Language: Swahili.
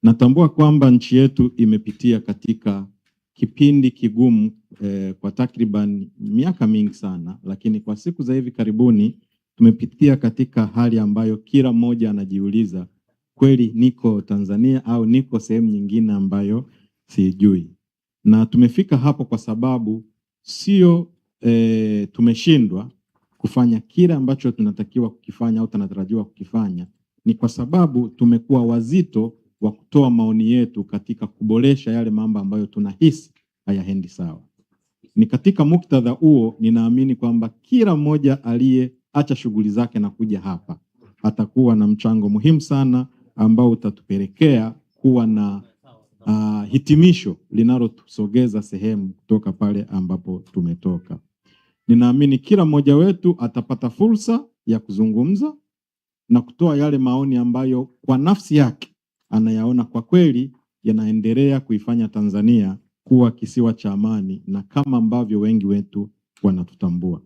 Natambua kwamba nchi yetu imepitia katika kipindi kigumu kwa takriban miaka mingi sana, lakini kwa siku za hivi karibuni tumepitia katika hali ambayo kila mmoja anajiuliza, kweli niko Tanzania au niko sehemu nyingine ambayo sijui. Na tumefika hapo kwa sababu sio tumeshindwa kufanya kile ambacho tunatakiwa kukifanya au tunatarajiwa kukifanya, ni kwa sababu tumekuwa wazito wa kutoa maoni yetu katika kuboresha yale mambo ambayo tunahisi hayaendi sawa. Ni katika muktadha huo ninaamini kwamba kila mmoja aliyeacha shughuli zake na kuja hapa atakuwa na mchango muhimu sana ambao utatupelekea kuwa na hitimisho linalotusogeza sehemu kutoka pale ambapo tumetoka. Ninaamini kila mmoja wetu atapata fursa ya kuzungumza na kutoa yale maoni ambayo kwa nafsi yake anayaona kwa kweli yanaendelea kuifanya Tanzania kuwa kisiwa cha amani na kama ambavyo wengi wetu wanatutambua.